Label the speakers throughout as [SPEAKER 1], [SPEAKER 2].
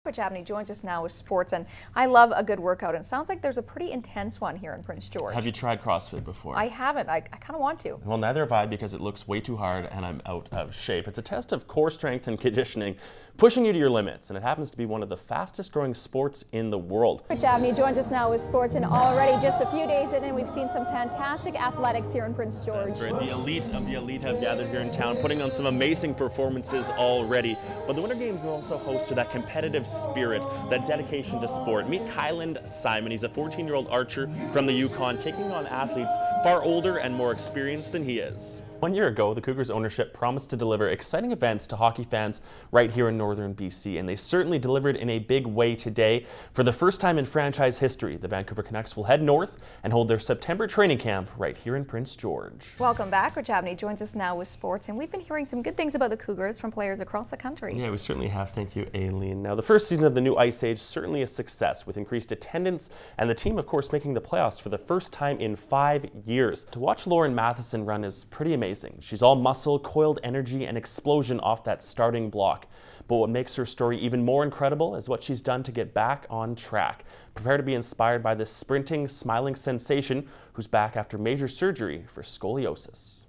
[SPEAKER 1] Coach Abney joins us now with sports, and I love a good workout, and it sounds like there's a pretty intense one here in Prince George.
[SPEAKER 2] Have you tried CrossFit before?
[SPEAKER 1] I haven't. I kind of want to.
[SPEAKER 2] Well, neither have I, because it looks way too hard and I'm out of shape. It's a test of core strength and conditioning, pushing you to your limits, and it happens to be one of the fastest growing sports in the world.
[SPEAKER 1] Coach Abney joins us now with sports, and already just a few days in, and we've seen some fantastic athletics here in Prince George.
[SPEAKER 2] That's right. The elite of the elite have gathered here in town, putting on some amazing performances already. But the Winter Games also host to that competitive spirit, that dedication to sport. Meet Kyland Simon. He's a 14-year-old archer from the Yukon, taking on athletes far older and more experienced than he is. 1 year ago, the Cougars ownership promised to deliver exciting events to hockey fans right here in northern BC, and they certainly delivered in a big way today. For the first time in franchise history, the Vancouver Canucks will head north and hold their September training camp right here in Prince George. Welcome back. Coach Abney joins us now with sports, and we've been hearing some good things about the Cougars from players across the country. Yeah, we certainly have. Thank you, Aileen. Now, the first season of the new Ice Age certainly a success, with increased attendance and the team, of course, making the playoffs for the first time in 5 years. To watch Lauren Matheson run is pretty amazing. She's all muscle, coiled energy, and explosion off that starting block. But what makes her story even more incredible is what she's done to get back on track. Prepare to be inspired by this sprinting, smiling sensation who's back after major surgery for scoliosis.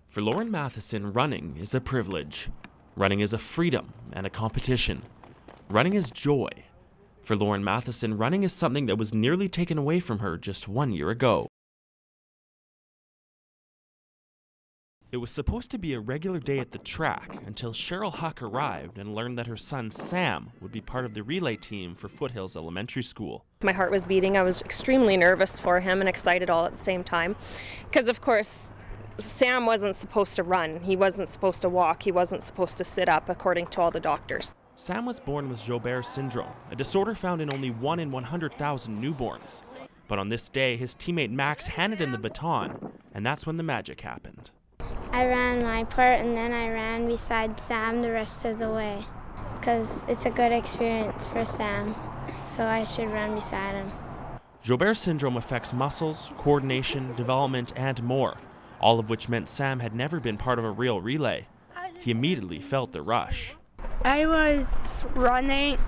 [SPEAKER 2] For Lauren Matheson, running is a privilege. Running is a freedom and a competition. Running is joy. For Lauren Matheson, running is something that was nearly taken away from her just 1 year ago. It was supposed to be a regular day at the track until Cheryl Huck arrived and learned that her son Sam would be part of the relay team for Foothills Elementary School.
[SPEAKER 3] My heart was beating. I was extremely nervous for him and excited all at the same time, because of course Sam wasn't supposed to run, he wasn't supposed to walk, he wasn't supposed to sit up according to all the doctors.
[SPEAKER 2] Sam was born with Joubert syndrome, a disorder found in only 1 in 100,000 newborns. But on this day, his teammate Max handed him the baton, and that's when the magic happened.
[SPEAKER 4] I ran my part, and then I ran beside Sam the rest of the way, because it's a good experience for Sam, so I should run beside him.
[SPEAKER 2] Joubert syndrome affects muscles, coordination, development, and more, all of which meant Sam had never been part of a real relay. He immediately felt the rush.
[SPEAKER 5] I was running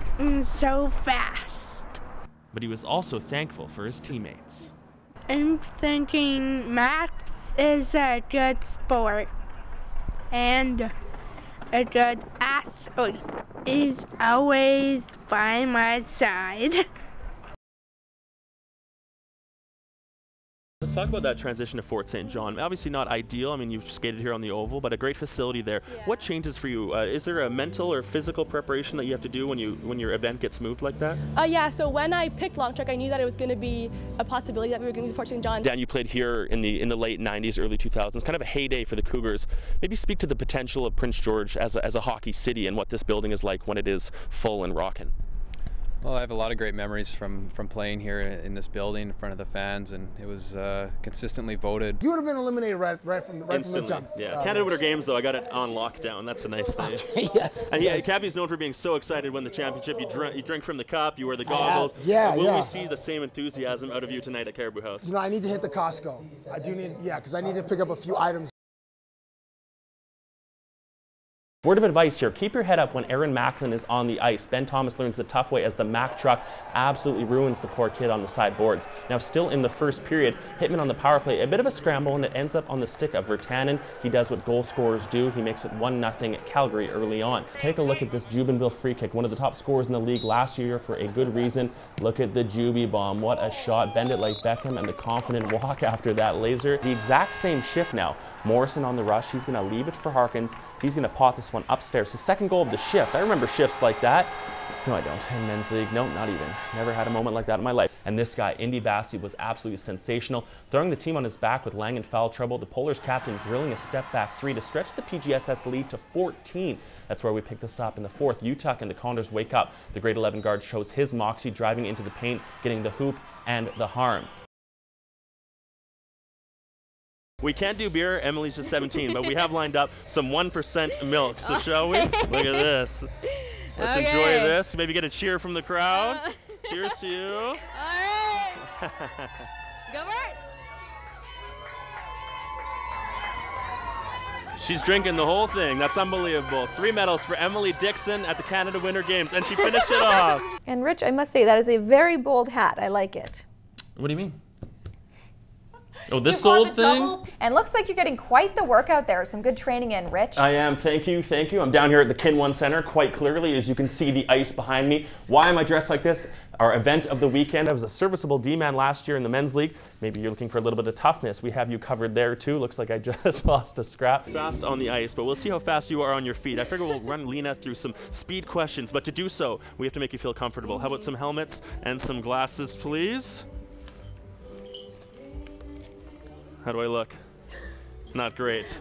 [SPEAKER 5] so fast.
[SPEAKER 2] But he was also thankful for his teammates.
[SPEAKER 5] I'm thinking Max is a good sport and a good athlete. He's always by my side.
[SPEAKER 2] Let's talk about that transition to Fort St. John. Obviously not ideal. I mean, you've skated here on the Oval, but a great facility there. Yeah. What changes for you? Is there a mental or physical preparation that you have to do when your event gets moved like that?
[SPEAKER 6] Yeah, so when I picked long track, I knew that it was going to be a possibility that we were going to do Fort St. John.
[SPEAKER 2] Dan, you played here in the late 90s, early 2000s, kind of a heyday for the Cougars. Maybe speak to the potential of Prince George as a hockey city and what this building is like when it is full and rocking.
[SPEAKER 7] Well, I have a lot of great memories from playing here in this building in front of the fans, and it was consistently voted.
[SPEAKER 8] You would have been eliminated right from the jump.
[SPEAKER 2] Yeah, Canada Winter Games, though, I got it on lockdown. That's a nice thing.
[SPEAKER 8] Yes.
[SPEAKER 2] And yeah, Cappy's known for being so excited to win the championship. You drink from the cup, you wear the goggles. Will we see the same enthusiasm out of you tonight at Caribou House?
[SPEAKER 8] You know, I need to hit the Costco. I do need, because I need to pick up a few items.
[SPEAKER 2] Word of advice here, keep your head up when Aaron Macklin is on the ice. Ben Thomas learns the tough way as the Mack truck absolutely ruins the poor kid on the side boards. Now still in the first period, Hitman on the power play, a bit of a scramble, and it ends up on the stick of Virtanen. He does what goal scorers do, he makes it 1-0 at Calgary early on. Take a look at this Jubenville free kick, one of the top scorers in the league last year for a good reason. Look at the Juby bomb, what a shot, bend it like Beckham, and the confident walk after that laser. The exact same shift now. Morrison on the rush, he's gonna leave it for Harkins, he's gonna pot this one upstairs. His second goal of the shift. I remember shifts like that. No, I don't. In men's league, no, not even. Never had a moment like that in my life. And this guy, Indy Bassi, was absolutely sensational. Throwing the team on his back with Lang in foul trouble, the Polars captain drilling a step-back 3 to stretch the PGSS lead to 14. That's where we pick this up in the fourth. Utuck and the Condors wake up. The grade 11 guard shows his moxie, driving into the paint, getting the hoop and the harm. We can't do beer, Emily's just 17, but we have lined up some 1% milk, so shall we? Look at this. Let's enjoy this. Maybe get a cheer from the crowd. Cheers to you.
[SPEAKER 6] All right. Go for it.
[SPEAKER 2] She's drinking the whole thing. That's unbelievable. 3 medals for Emily Dixon at the Canada Winter Games, and she finished it off.
[SPEAKER 1] And Rich, I must say, that is a very bold hat. I like it.
[SPEAKER 2] What do you mean? Oh, this old thing?
[SPEAKER 1] And looks like you're getting quite the workout there. Some good training in, Rich.
[SPEAKER 2] I am, thank you, thank you. I'm down here at the Kin 1 Center quite clearly, as you can see the ice behind me. Why am I dressed like this? Our event of the weekend. I was a serviceable D-man last year in the men's league. Maybe you're looking for a little bit of toughness. We have you covered there too. Looks like I just lost a scrap. Fast on the ice, but we'll see how fast you are on your feet. I figure we'll run Lena through some speed questions, but to do so, we have to make you feel comfortable. How about some helmets and some glasses, please? How do I look? Not great.